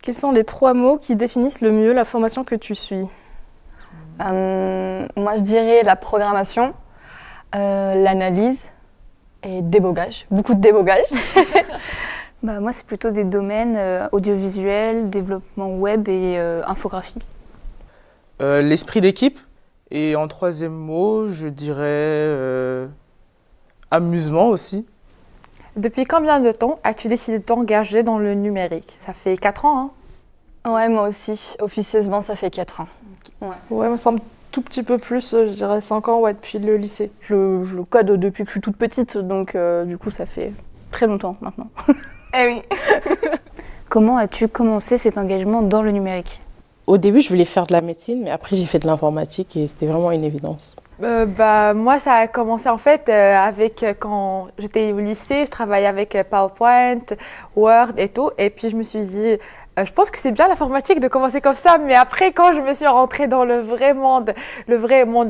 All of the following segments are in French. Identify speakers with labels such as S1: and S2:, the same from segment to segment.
S1: Quels sont les 3 mots qui définissent le mieux la formation que tu suis?
S2: Moi, je dirais la programmation, l'analyse et débogage. Beaucoup de débogage.
S3: Moi, c'est plutôt des domaines audiovisuel, développement web et infographie.
S4: L'esprit d'équipe. Et en 3e mot, je dirais amusement aussi.
S5: Depuis combien de temps as-tu décidé de t'engager dans le numérique? Ça fait 4 ans, hein?
S2: Ouais, moi aussi. Officieusement, ça fait 4 ans.
S6: Ouais, me semble tout petit peu plus, je dirais 5 ans, ouais, depuis le lycée.
S7: Je le code depuis que je suis toute petite, donc du coup ça fait très longtemps maintenant.
S2: Eh oui.
S3: Comment as-tu commencé cet engagement dans le numérique?
S8: Au début, je voulais faire de la médecine, mais après j'ai fait de l'informatique et c'était vraiment une évidence.
S5: Moi, ça a commencé en fait avec quand j'étais au lycée, je travaillais avec PowerPoint, Word et tout. Et puis je me suis dit, je pense que c'est bien l'informatique de commencer comme ça. Mais après, quand je me suis rentrée dans le vrai monde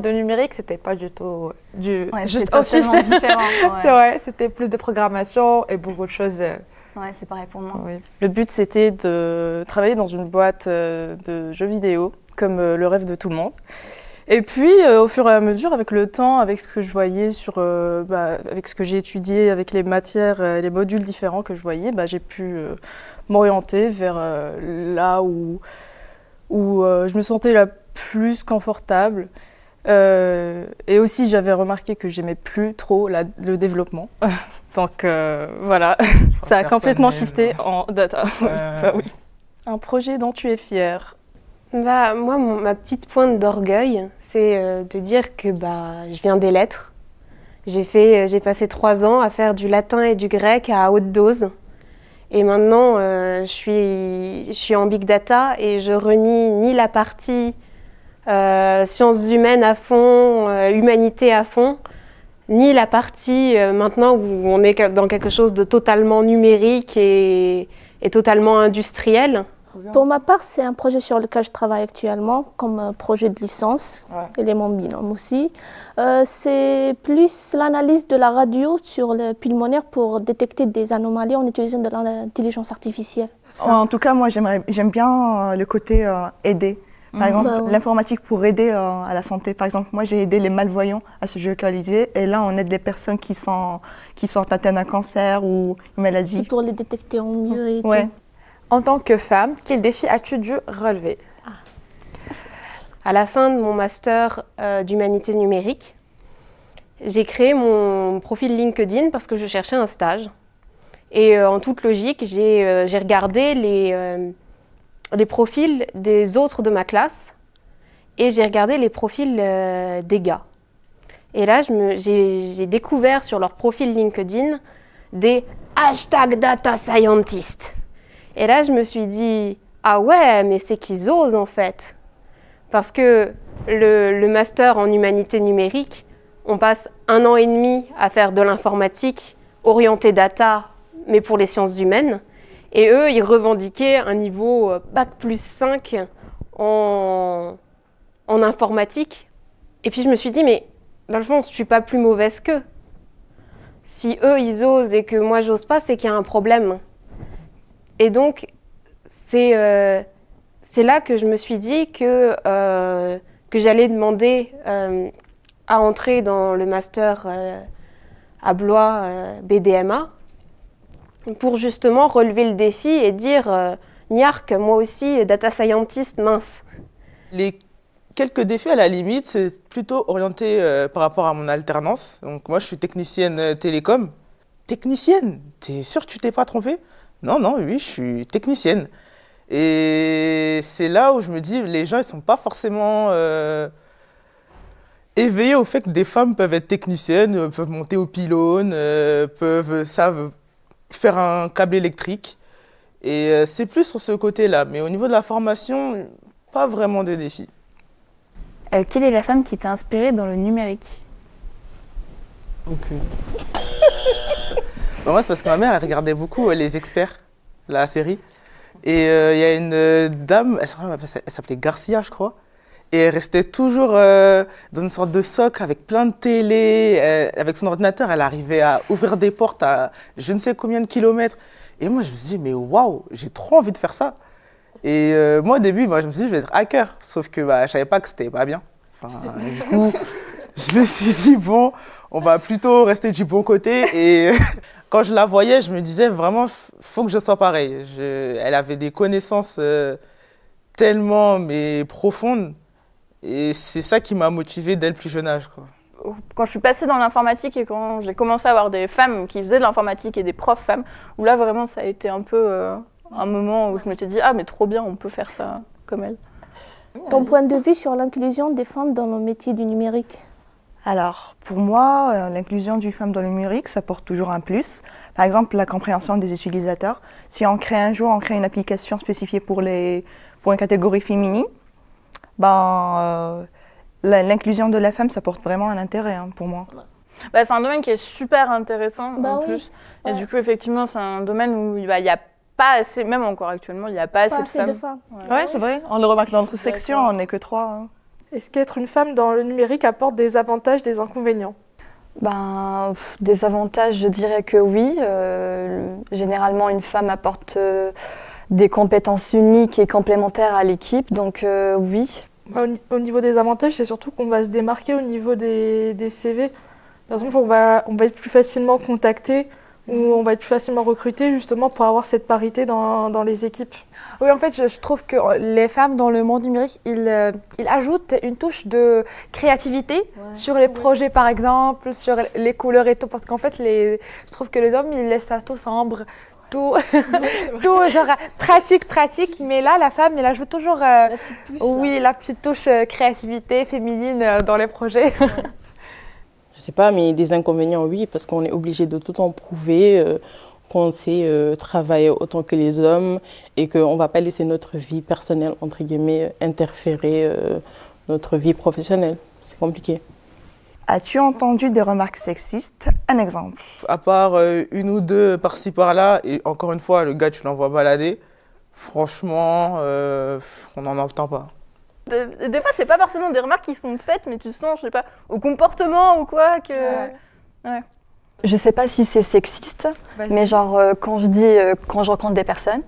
S5: du numérique, c'était pas du tout juste Office.
S2: différent.
S5: Ouais, c'était plus de programmation et beaucoup de choses.
S2: Ouais, c'est pareil pour moi.
S5: Oui.
S1: Le but, c'était de travailler dans une boîte de jeux vidéo, comme le rêve de tout le monde. Et puis, au fur et à mesure, avec le temps, avec ce que je voyais avec ce que j'ai étudié, avec les matières, les modules différents que je voyais, j'ai pu m'orienter vers là où je me sentais la plus confortable. Et aussi, j'avais remarqué que j'aimais plus trop le développement. Donc voilà, ça a complètement shifté en data. Oui. Un projet dont tu es fière?
S9: Moi, ma petite pointe d'orgueil, c'est de dire que je viens des lettres. J'ai passé 3 ans à faire du latin et du grec à haute dose. Et maintenant, je suis en big data et je renie ni la partie sciences humaines à fond, humanité à fond, ni la partie maintenant où on est dans quelque chose de totalement numérique et totalement industriel.
S10: Pour ma part, c'est un projet sur lequel je travaille actuellement, comme projet de licence. Il est mon binôme aussi. C'est plus l'analyse de la radio sur le pulmonaire pour détecter des anomalies en utilisant de l'intelligence artificielle.
S7: En tout cas, moi j'aime bien le côté aider. Par exemple, l'informatique pour aider à la santé. Par exemple, moi j'ai aidé les malvoyants à se géolocaliser et là on aide les personnes qui sont atteintes d'un cancer ou une maladie.
S10: C'est pour les détecter en mieux et tout.
S5: En tant que femme, quel défi as-tu dû relever?
S9: À la fin de mon master d'humanité numérique, j'ai créé mon profil LinkedIn parce que je cherchais un stage. Et en toute logique, j'ai regardé les profils des autres de ma classe et j'ai regardé les profils des gars. Et là, j'ai découvert sur leur profil LinkedIn des #data scientist. Et là, je me suis dit, ah ouais, mais c'est qu'ils osent en fait. Parce que le master en humanité numérique, on passe 1 an et demi à faire de l'informatique orientée data, mais pour les sciences humaines. Et eux, ils revendiquaient un niveau Bac+5 en informatique. Et puis je me suis dit, mais dans le fond, je ne suis pas plus mauvaise qu'eux. Si eux, ils osent et que moi, j'ose pas, c'est qu'il y a un problème. Et donc, c'est là que je me suis dit que j'allais demander à entrer dans le master à Blois BDMA pour justement relever le défi et dire Niark, moi aussi, data scientist, mince.
S4: Les quelques défis à la limite, c'est plutôt orienté par rapport à mon alternance. Donc moi, je suis technicienne télécom. Technicienne? T'es sûre que tu t'es pas trompée? Non, oui, je suis technicienne. Et c'est là où je me dis, les gens, ils sont pas forcément éveillés au fait que des femmes peuvent être techniciennes, peuvent monter au pylône, savent faire un câble électrique. Et c'est plus sur ce côté-là. Mais au niveau de la formation, pas vraiment des défis.
S3: Quelle est la femme qui t'a inspirée dans le numérique?
S4: Aucune. Moi, c'est parce que ma mère, elle regardait beaucoup Les Experts, la série. Et il y a une dame, elle s'appelait Garcia, je crois. Et elle restait toujours dans une sorte de soc avec plein de télé. Avec son ordinateur, elle arrivait à ouvrir des portes à je ne sais combien de kilomètres. Et moi, je me suis dit, mais waouh, j'ai trop envie de faire ça. Et moi, au début, je me suis dit, je vais être hacker. Sauf que je savais pas que c'était pas bien. Enfin, du coup, je me suis dit, bon, on va plutôt rester du bon côté. Et quand je la voyais, je me disais vraiment, faut que je sois pareil. Elle avait des connaissances tellement profondes. Et c'est ça qui m'a motivée dès le plus jeune âge, quoi.
S11: Quand je suis passée dans l'informatique et quand j'ai commencé à avoir des femmes qui faisaient de l'informatique et des profs femmes, où là vraiment ça a été un peu un moment où je me suis dit ah mais trop bien, on peut faire ça comme elle.
S10: Ton point de vue sur l'inclusion des femmes dans le métier du numérique?
S7: Alors, pour moi, l'inclusion d'une femme dans le numérique, ça porte toujours un plus. Par exemple, la compréhension des utilisateurs. Si on crée une application spécifiée pour une catégorie féminine, l'inclusion de la femme, ça porte vraiment un intérêt pour moi.
S11: C'est un domaine qui est super intéressant en
S10: oui.
S11: plus.
S10: Ouais.
S11: Et du coup, effectivement, c'est un domaine où il y a pas assez, même encore actuellement, il n'y a pas assez de femmes.
S7: Ouais, c'est vrai. On le remarque dans notre section, on n'est que 3.
S6: Est-ce qu'être une femme dans le numérique apporte des avantages, des inconvénients?
S2: Des avantages, je dirais que oui. Généralement, une femme apporte des compétences uniques et complémentaires à l'équipe, donc oui.
S6: Au niveau des avantages, c'est surtout qu'on va se démarquer au niveau des CV. Par exemple, on va être plus facilement contacté ou on va être plus facilement recruté justement pour avoir cette parité dans les équipes.
S5: Oui, en fait, je trouve que les femmes dans le monde numérique, ils ajoutent une touche de créativité sur les projets, par exemple, sur les couleurs et tout. Parce qu'en fait, je trouve que les hommes, ils laissent ça tout sombre, tout genre pratique. Mais là, la femme, elle ajoute toujours la petite touche créativité féminine dans les projets.
S8: Je sais pas, mais des inconvénients, oui, parce qu'on est obligé de tout le temps prouver qu'on sait travailler autant que les hommes et qu'on ne va pas laisser notre vie personnelle, entre guillemets, interférer notre vie professionnelle. C'est compliqué.
S7: As-tu entendu des remarques sexistes? Un exemple.
S4: À part une ou deux par-ci par-là, et encore une fois, le gars, tu l'envoies balader, franchement, on n'en entend pas.
S11: Des fois, c'est pas forcément des remarques qui sont faites, mais tu sens, je sais pas, au comportement ou quoi que. Ouais.
S2: Je sais pas si c'est sexiste, mais genre quand je rencontre des personnes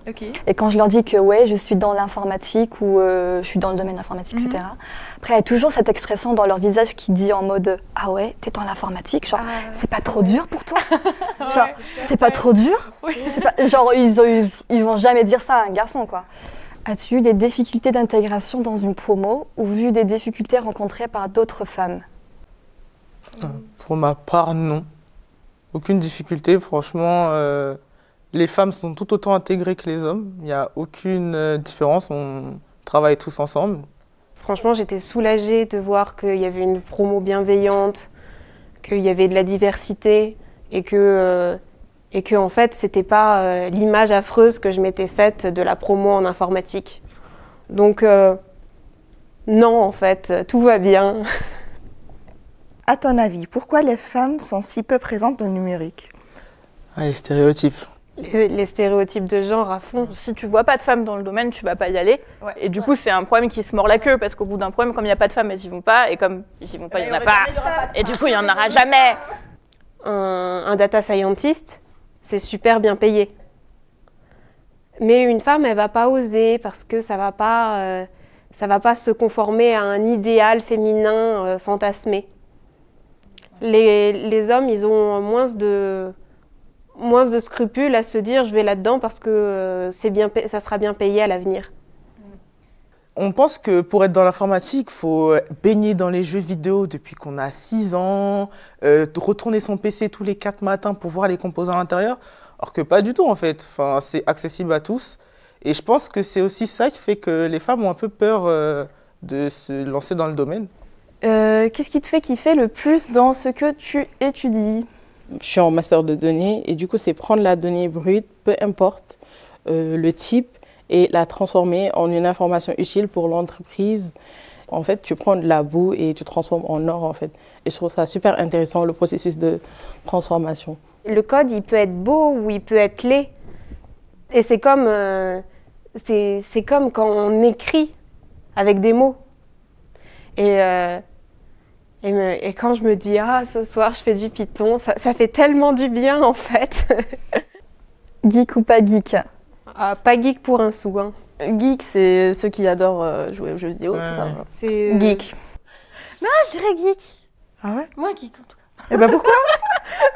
S2: et quand je leur dis que je suis dans l'informatique ou je suis dans le domaine informatique, etc. Après, il y a toujours cette expression dans leur visage qui dit en mode « Ah ouais, t'es dans l'informatique ?» Genre, c'est pas trop dur pour toi? Genre, c'est pas trop dur? Genre, ils vont jamais dire ça à un garçon, quoi. As-tu eu des difficultés d'intégration dans une promo ou vu des difficultés rencontrées par d'autres femmes?
S4: Pour ma part, non. Aucune difficulté, franchement. Les femmes sont tout autant intégrées que les hommes. Il n'y a aucune différence, on travaille tous ensemble.
S9: Franchement, j'étais soulagée de voir qu'il y avait une promo bienveillante, qu'il y avait de la diversité et que en fait, c'était pas l'image affreuse que je m'étais faite de la promo en informatique. Donc, non, en fait, tout va bien.
S7: À ton avis, pourquoi les femmes sont si peu présentes dans le numérique?
S4: Les stéréotypes.
S9: Les stéréotypes de genre à fond.
S11: Si tu vois pas de femmes dans le domaine, tu vas pas y aller. Et du coup, c'est un problème qui se mord la queue parce qu'au bout d'un problème, comme il n'y a pas de femmes, elles y vont pas. Et comme ils y vont pas, il y en a pas. Et du coup, il y en aura jamais.
S9: Un data scientist, c'est super bien payé. Mais une femme, elle va pas oser parce que ça va pas se conformer à un idéal féminin fantasmé. Les hommes, ils ont moins de scrupules à se dire je vais là-dedans parce que ça sera bien payé à l'avenir.
S4: On pense que pour être dans l'informatique, il faut baigner dans les jeux vidéo depuis qu'on a 6 ans, retourner son PC tous les 4 matins pour voir les composants à l'intérieur, alors que pas du tout en fait. Enfin, c'est accessible à tous. Et je pense que c'est aussi ça qui fait que les femmes ont un peu peur de se lancer dans le domaine.
S1: Qu'est-ce qui te fait kiffer le plus dans ce que tu étudies?
S8: Je suis en master de données et du coup, c'est prendre la donnée brute, peu importe le type, et la transformer en une information utile pour l'entreprise. En fait, tu prends de la boue et tu transformes en or, en fait. Et je trouve ça super intéressant, le processus de transformation.
S9: Le code, il peut être beau ou il peut être laid. Et c'est comme quand on écrit avec des mots. Et quand je me dis « Ah, ce soir, je fais du Python », ça fait tellement du bien, en fait.
S2: Geek ou pas geek?
S9: Pas geek pour un sou, hein.
S1: Geek, c'est ceux qui adorent jouer aux jeux vidéo, tout ça.
S5: C'est
S1: Geek.
S11: Non, je dirais geek.
S7: Ah ouais?
S11: Moi, geek en tout cas.
S7: Et ben pourquoi?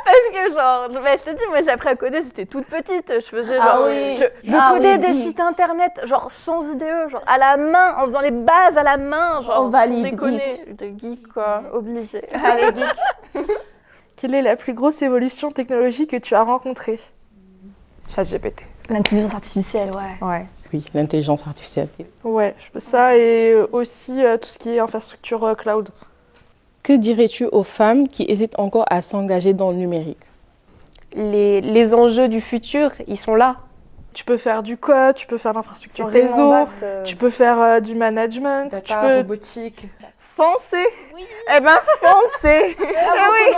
S11: Parce que genre, je te dis, moi j'ai appris à coder, j'étais toute petite, je faisais genre,
S10: Ah oui.
S11: je codais des sites internet, genre sans IDE, genre à la main, en faisant les bases à la main, genre
S10: On valide,
S11: sans déconner. De geek quoi, obligé.
S10: Allez, geek.
S6: Quelle est la plus grosse évolution technologique que tu as rencontrée?
S5: ChatGPT.
S2: L'intelligence artificielle, ouais.
S5: Ouais.
S8: Oui, l'intelligence artificielle.
S6: Ouais, ça et aussi tout ce qui est infrastructure cloud.
S8: Que dirais-tu aux femmes qui hésitent encore à s'engager dans le numérique?
S9: Les enjeux du futur, ils sont là.
S6: Tu peux faire du code, tu peux faire l'infrastructure
S2: C'est tellement
S6: réseau,
S2: vaste,
S6: tu peux faire du management, tu
S5: Data,
S6: peux...
S5: robotique.
S7: Foncez! Eh ben foncez!
S11: Ah oui.